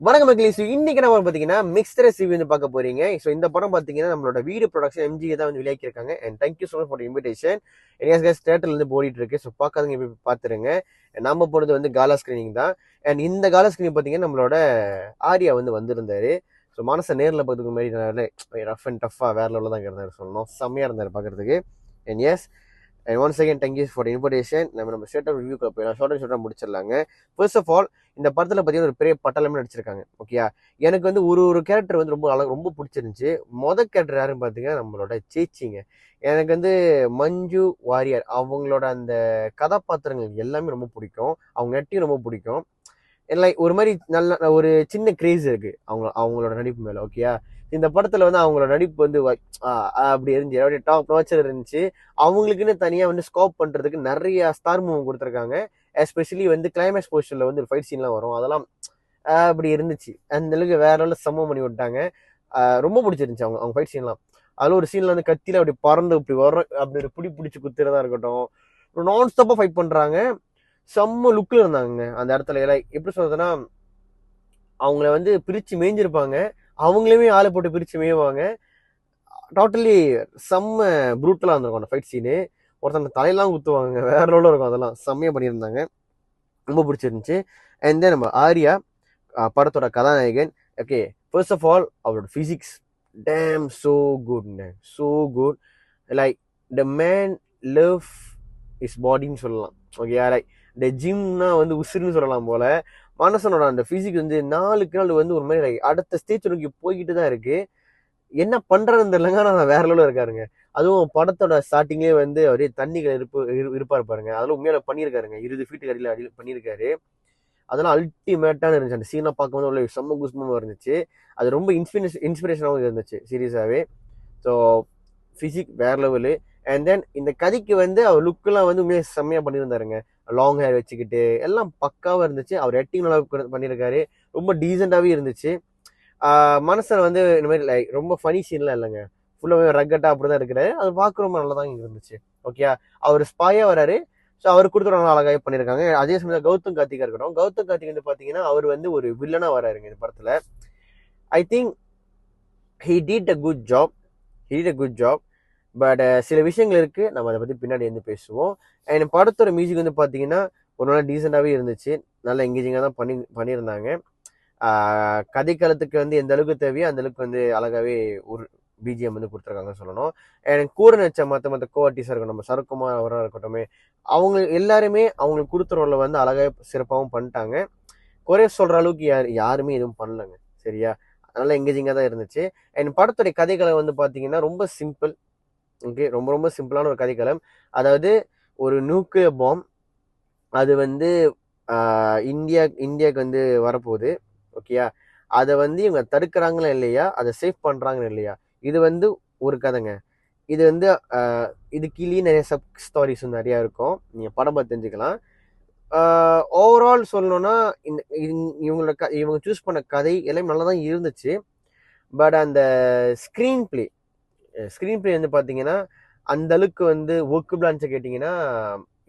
வணக்கம் மக்களே. ஸோ இன்னைக்கு நம்ம பார்த்தீங்கன்னா மிக்ஸ்டர் ரிவ்யூ வந்து பார்க்க போறீங்க. ஸோ இந்த படம் பார்த்தீங்கன்னா நம்மளோட வீடியோ ப்ரொடக்ஷன் எம்ஜி தான் வந்து விளையாக்கியிருக்காங்க. And thank you so much for invitation. எஸ் தேட்டர்ல இருந்து ஓடிட்டு இருக்கு. ஸோ பார்க்காதவங்க போய் பார்த்துருங்க. நம்ம போனது வந்து காலா ஸ்கிரீனிங் தான். அண்ட் இந்த காலா ஸ்கிரீனிங் பார்த்தீங்கன்னா நம்மளோட ஆர்யா வந்து வந்திருந்தாரு. ஸோ மனசை நேரில் பார்த்துக்க மாதிரி ரஃப் அண்ட் டஃபாக வேற லெவலில் தான் இருந்தார். சொல்லணும், செம்மையாக இருந்தார் பார்க்கறதுக்கு. And yes and once again thank you for invitation. நம்ம ஷர்ட் ரிவ்யூ போயிடலாம். ஷார்ட்டாக முடிச்சிடலாங்க. ஃபர்ஸ்ட் ஆஃப் ஆல், இந்த படத்தில் பார்த்தீங்கன்னா ஒரு பெரிய பட்டாளமே நடிச்சிருக்காங்க. ஓகேயா, எனக்கு வந்து ஒரு கேரக்டர் வந்து ரொம்ப பிடிச்சிருந்துச்சு. கேரக்டர் யாருன்னு பார்த்தீங்கன்னா நம்மளோட சேச்சிங்க. எனக்கு வந்து மஞ்சு வாரியர் அவங்களோட அந்த கதாபாத்திரங்கள் எல்லாமே ரொம்ப பிடிக்கும். அவங்க நட்டியும் ரொம்ப பிடிக்கும். லைக் ஒரு மாதிரி நல்ல ஒரு சின்ன கிரேஸ் இருக்கு அவங்களோட நடிப்பு மேல. ஓகேயா, இந்த படத்துல வந்து அவங்களோட நடிப்பு வந்து அப்படி இருந்துச்சு, அப்படியே டாப் நாச்சர் இருந்துச்சு. அவங்களுக்குன்னு தனியா வந்து ஸ்கோப் பண்றதுக்கு நிறைய ஸ்டார் மூவ் கொடுத்துருக்காங்க. எஸ்பெஷலி வந்து கிளைமேக்ஸ் போர்ஷன்ல வந்து ஒரு ஃபைட் சீன்லாம் வரும். அதெல்லாம் அப்படி இருந்துச்சு. அந்த அளவுக்கு வேற லெவலில் சம்பவம் பண்ணி விட்டாங்க. ரொம்ப பிடிச்சிருந்துச்சு அவங்க அவங்க ஃபைட் சீன்லாம். அதில் ஒரு சீன்ல வந்து கத்தியில அப்படி பறந்து இப்படி வரும், அப்படி ஒரு பிடிச்சி குத்துறதா இருக்கட்டும், நான் ஸ்டாப்பா ஃபைட் பண்றாங்க. செம்ம லுக்ல இருந்தாங்க அந்த இடத்துல. எப்படி சொல்றதுன்னா, அவங்கள வந்து பிரிச்சு மேய்ஞ்சிருப்பாங்க, அவங்களுமே ஆளை போட்டு பிரிச்சு மேய்வாங்க. டோட்டலி செம்ம ப்ரூட்டலா இருந்திருக்கும் அந்த ஃபைட் சீனு. ஒருத்தன் தலையெல்லாம் குத்துவாங்க, வேற லெவலில் இருக்கும். அதெல்லாம் செம்மையா பண்ணியிருந்தாங்க, ரொம்ப பிடிச்சிருந்துச்சு. அண்ட் தென் நம்ம ஆர்யா படத்தோட கதாநாயகன். ஓகே, ஃபர்ஸ்ட் ஆஃப் ஆல் அவரோட physics damn so good, so good. Like the man love is பாடின்னு சொல்லலாம். ஓகே, லைக் இந்த ஜிம்னா வந்து உசுருன்னு சொல்லலாம் போல. மனசனோட அந்த பிசிக்ஸ் வந்து நாளுக்கு நாள் வந்து ஒரு மாதிரி அடுத்த ஸ்டேஜ் நோக்கி போய்கிட்டு தான் இருக்கு. என்ன பண்றதுன்னு தெரியலங்க, நான் வேற லெவலில் இருக்காருங்க. அதுவும் படத்தோட ஸ்டார்டிங்கே வந்து அவரே தண்ணிகள் இருப்பாரு பாருங்க. அதெல்லாம் உண்மையில பண்ணியிருக்காருங்க. 20 ஃபீட்டுக்கு அடியில் பண்ணியிருக்காரு. அதெல்லாம் அல்டிமேட்டான இருந்துச்சு. அந்த சீனை பார்க்கும்போது உள்ள செம்ம குஸ்மமாக இருந்துச்சு. அது ரொம்ப இன்ஸ்பிரேஷனாகவும் இருந்துச்சு சீரியஸாகவே. ஸோ ஃபிசிக் வேற லெவலு. அண்ட் தென் இந்த கதைக்கு வந்து அவர் லுக்கெல்லாம் வந்து உண்மையாக செம்மையாக பண்ணியிருந்தாருங்க. லாங் ஹேர் வச்சுக்கிட்டு எல்லாம் பக்காவாக இருந்துச்சு. அவர் ஆக்டிங் நல்லா பண்ணியிருக்காரு. ரொம்ப டீசெண்டாகவே இருந்துச்சு. மனசை வந்து இந்த மாதிரி லைக் ரொம்ப ஃபனி சீன்லாம் இல்லைங்க. ஃபுல்லாகவே ரக்கட்டாக அப்படி தான் இருக்கிறாரு. அது பார்க்க ரொம்ப நல்லா தான் இருந்துச்சு. ஓகே, அவர் ஸ்பாயாக வராரு. ஸோ அவர் கொடுத்துட்டு நல்லா அழகாக பண்ணியிருக்காங்க. அதே சமயத்தில் கௌதம் கார்த்திகா இருக்கட்டும். கௌதம் கார்த்திக் வந்து பார்த்தீங்கன்னா அவர் வந்து ஒரு வில்லனா வராருங்க இந்த படத்தில். I think he did a good job. But சில விஷயங்கள் இருக்கு, நம்ம அதை பற்றி பின்னாடி வந்து பேசுவோம். அண்ட் படத்தோட மியூசிக் வந்து பார்த்தீங்கன்னா ஒரு நாள் டீசெண்டாகவே இருந்துச்சு. நல்லா எங்கேஜிங்காக தான் பண்ணியிருந்தாங்க. கதைக்களத்துக்கு வந்து எந்த அளவுக்கு தேவையோ அந்த அளவுக்கு வந்து அழகாவே ஒரு பிஜிஎம் வந்து கொடுத்துருக்காங்கன்னு சொல்லணும். எனக்கு கூட நினைச்ச மற்ற கோ ஆர்டிஸ்டாக இருக்கட்டும், நம்ம சரத்குமார் அவராக இருக்கட்டும், அவங்க எல்லாருமே அவங்களுக்கு கொடுத்த ரோலை வந்து அழகாக சிறப்பாகவும் பண்ணிட்டாங்க. குறை சொல்ற அளவுக்கு யாருமே எதுவும் பண்ணலங்க. சரியா, நல்லா எங்கேஜிங்காக தான் இருந்துச்சு. அண்ட் படத்துடைய கதைக்களம் வந்து பார்த்தீங்கன்னா ரொம்ப சிம்பிள். ஓகே, ரொம்ப சிம்பிளான ஒரு கதைக்களம். அதாவது ஒரு நியூக்ளியர் பாம் அது வந்து இந்தியாவுக்கு வந்து வரப்போகுது. ஓகேயா, அதை வந்து இவங்க தடுக்கிறாங்களா இல்லையா, அதை சேஃப் பண்ணுறாங்களா இல்லையா, இது வந்து ஒரு கதைங்க. இது வந்து இது கீழே நிறைய சப் ஸ்டோரிஸ் நிறையா இருக்கும். நீங்கள் படம் பார்த்து தெரிஞ்சுக்கலாம். ஓவரால் சொல்லணும்னா இவங்க சூஸ் பண்ண கதை எல்லாமே நல்லா தான் இருந்துச்சு. பட் அந்த ஸ்க்ரீன் பிளே வந்து பார்த்தீங்கன்னா அந்த அளவுக்கு வந்து ஒர்க்கபிளான்னு கேட்டிங்கன்னா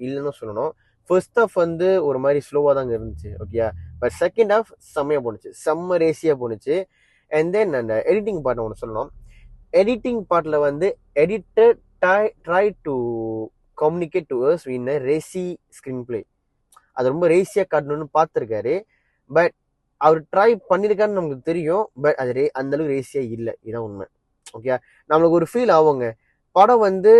இல்லைன்னு சொல்லணும். ஃபர்ஸ்ட் ஹாஃப் வந்து ஒரு மாதிரி ஸ்லோவாக தாங்க இருந்துச்சு. ஓகே, பட் செகண்ட் ஹாஃப் செம்மையாக போணுச்சு, செம்ம ரேசியாக போணுச்சு. அண்ட் தென் அந்த எடிட்டிங் பார்ட் ஒன்று சொல்லணும். எடிட்டிங் பார்ட்டில் வந்து editor try to communicate to us in a racy screenplay. அது ரொம்ப ரேசியாக காட்டணும்னு பார்த்துருக்காரு. பட் அவர் ட்ரை பண்ணியிருக்காருன்னு நமக்கு தெரியும். பட் அது அந்த அளவுக்கு ரேசியாக இல்லை, இதுதான் உண்மை. ஓகே, நம்மளுக்கு ஒரு ஃபீல் ஆகுங்க. படம் வந்து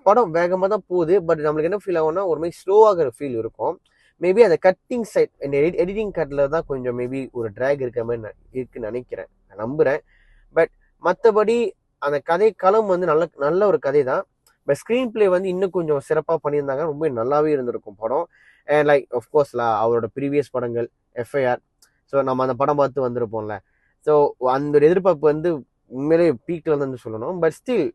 படம் வேகமாக தான் போகுது. பட் நம்மளுக்கு என்ன ஃபீல் ஆகும்னா ஒரு மாதிரி ஸ்லோவாகிற ஃபீல் இருக்கும். மேபி அந்த கட்டிங் சைட் இந்த எடிட்டிங் கட்டில் தான் கொஞ்சம் மேபி ஒரு ட்ராக் இருக்கிற மாதிரி இருக்குன்னு நினைக்கிறேன், நான் நம்புகிறேன். பட் மற்றபடி அந்த கதை களம் வந்து நல்ல ஒரு கதை தான். பட் ஸ்க்ரீன் பிளே வந்து இன்னும் கொஞ்சம் சிறப்பாக பண்ணியிருந்தாங்க, ரொம்ப நல்லாவே இருந்திருக்கும் படம். அண்ட் லைக் ஆஃப்கோர்ஸ்ல அவரோட ப்ரீவியஸ் படங்கள் எஃப்ஐஆர், ஸோ நம்ம அந்த படம் பார்த்து வந்திருப்போம்ல. ஸோ அந்த ஒரு எதிர்பார்ப்பு வந்து உண்மையிலே பீக்கில் வந்து சொல்லணும். பட் ஸ்டில்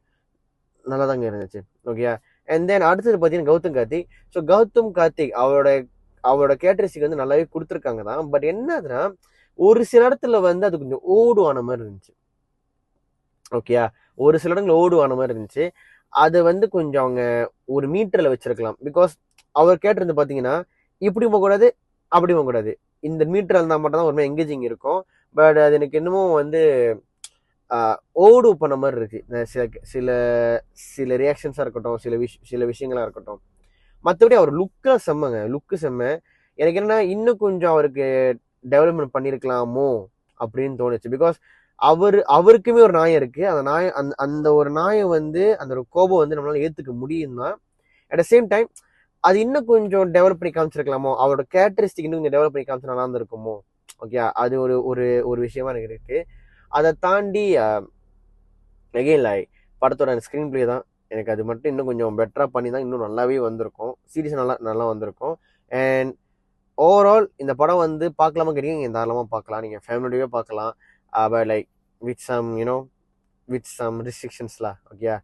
நல்லா தாங்க இருந்துச்சு. ஓகே, அண்ட் தென் அடுத்தது பார்த்தீங்கன்னா கௌதம் கார்த்திக் அவரோட கேரக்டரிஸ்டிக் வந்து நல்லாவே கொடுத்துருக்காங்க தான். பட் என்னதுன்னா ஒரு சில இடத்துல வந்து அது கொஞ்சம் ஓடுவான மாதிரி இருந்துச்சு. ஓகே, ஒரு சில இடங்கள் ஓடுவான மாதிரி இருந்துச்சு. அது வந்து கொஞ்சம் அவங்க ஒரு மீட்டர்ல வச்சிருக்கலாம். பிகாஸ் அவர் கேட்டிருந்து பார்த்தீங்கன்னா இப்படி போகக்கூடாது, அப்படி போகக்கூடாது, இந்த மீட்டர் இருந்தால் மட்டும் தான் ஒரு மாதிரி எங்கேஜிங் இருக்கும். பட் அது எனக்கு இன்னமும் வந்து ஓடு பண்ண மாதிரி இருக்கு. சில சில சில ரியாக்ஷன்ஸாக இருக்கட்டும், சில விஷயங்களாக இருக்கட்டும். மற்றபடி அவர் லுக்கு செம்ம. எனக்கு என்னன்னா இன்னும் கொஞ்சம் அவருக்கு டெவலப்மெண்ட் பண்ணியிருக்கலாமோ அப்படின்னு தோணுச்சு. பிகாஸ் அவருக்குமே ஒரு நாயம் இருக்கு. அந்த நாயம் அந்த ஒரு நாயம் வந்து அந்த ஒரு கோபம் வந்து நம்மளால ஏற்றுக்க முடியும் தான். அட் த சேம் டைம் அது இன்னும் கொஞ்சம் டெவலப் பண்ணி காமிச்சிருக்கலாமோ, அவரோட கேரக்டரிஸ்டிக் இன்னும் கொஞ்சம் டெவலப் பண்ணி காமிச்சா நல்லா இருந்திருக்குமோ. ஓகே, அது ஒரு ஒரு ஒரு விஷயமா எனக்கு இருக்கு. அதை தாண்டி அகெயின் லைக் படத்தோட ஸ்க்ரீன் பிளே தான் எனக்கு அது மட்டும் இன்னும் கொஞ்சம் பெட்டராக பண்ணி தான் இன்னும் நல்லாவே வந்திருக்கும். சீரியஸ் நல்லா நல்லா வந்திருக்கும். அண்ட் ஓவரால் இந்த படம் வந்து பார்க்கலாமா கேட்டீங்க, நீங்கள் தாராளமாக பார்க்கலாம். நீங்கள் ஃபேமிலியோடவே பார்க்கலாம். பட் லைக் வித் சம் ரெஸ்ட்ரிக்ஷன்ஸ்லாம். ஓகே,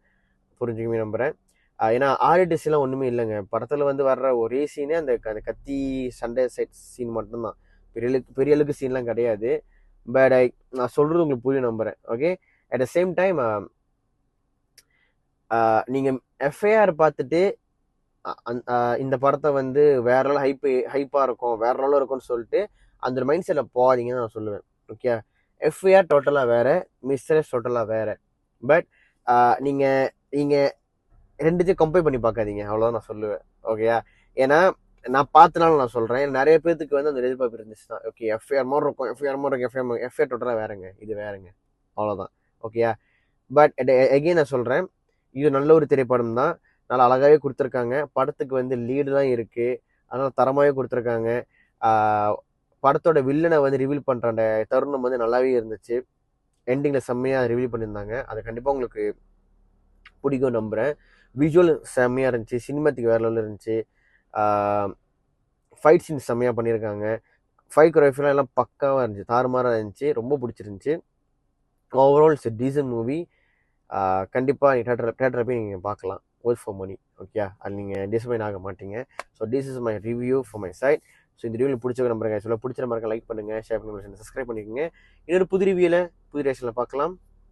புரிஞ்சுக்குமே நம்புகிறேன். ஏன்னா ஆர்டிஸ்ட்லாம் ஒன்றுமே இல்லைங்க படத்தில் வந்து வர்ற ஒரே சீனே அந்த அந்த கத்தி சண்டை செட் சீன் மட்டும்தான். பெரிய அளவுக்கு சீன்லாம் கிடையாது. பட் நான் சொல்கிறது உங்களுக்கு புரியும் நம்புகிறேன். Okay, at the same time நீங்கள் எஃப்ஐஆர் பார்த்துட்டு இந்த படத்தை வந்து வேற லெவல் ஹைப்பாக இருக்கும், வேற லெவலில் இருக்கும்னு சொல்லிட்டு அந்த ஒரு மைண்ட் செட்டில் போகாதீங்கன்னு நான் சொல்லுவேன். ஓகே, எஃப்ஐஆர் டோட்டலாக வேற, மிஸ்டரஸ் டோட்டலாக வேற. பட் நீங்கள் நீங்கள் ரெண்டுத்தையும் கம்பேர் பண்ணி பார்க்காதீங்க, அவ்வளோதான் நான் சொல்லுவேன். ஓகேயா, ஏன்னா நான் பார்த்தனால நான் சொல்கிறேன். நிறைய பேருக்கு வந்து அந்த எதிர்பார்ப்பு இருந்துச்சு தான். ஓகே, எஃப்ஐஆர் மாதிரி இருக்கும், எஃப்ஐஆர் டோட்டலாக வேறங்க, இது வேறங்க, அவ்வளோதான். ஓகேயா, பட் எகெயின் நான் சொல்கிறேன், இது நல்ல ஒரு திரைப்படம் தான். நல்லா அழகாகவே கொடுத்துருக்காங்க. படத்துக்கு வந்து லீடு தான் இருக்குது, அதனால் தரமாகவே கொடுத்துருக்காங்க. படத்தோட வில்லனை வந்து ரிவீல் பண்ணுற அந்த தருணம் வந்து நல்லாவே இருந்துச்சு. எண்டிங்கில் செம்மையாக ரிவீல் பண்ணியிருந்தாங்க. அது கண்டிப்பாக உங்களுக்கு பிடிக்கும் நம்புகிறேன். விஷுவல் செம்மையாக இருந்துச்சு, சினிமாத்திக் வேறு லெவலில் இருந்துச்சு. ஃபைட் சீன்ஸ் செம்மையாக பண்ணியிருக்காங்க. ஃபைட் கொரியோகிராஃபிலாம் எல்லாம் பக்காவாக இருந்துச்சு, தாறுமாறாக இருந்துச்சு, ரொம்ப பிடிச்சிருந்துச்சு. Overall it's decent movie. கண்டிப்பாக நீங்கள் தேட்டரில் போய் நீங்கள் பார்க்கலாம். Worth for money. ஓகே, அது நீங்கள் டிசப்பாயிண்ட் ஆக மாட்டீங்க. So this is my review for my side. So இந்த ரிவ்யூவில் பிடிச்ச நம்புறேன். சொல்ல பிடிச்ச நம்பருக்கு லைக் பண்ணுங்கள், ஷேர் பண்ணுங்கள், சப்ஸ்கிரைப் பண்ணிக்கோங்க. இன்னொரு புது ரிவ்யூவில் புது ரேஷனில் பார்க்கலாம்.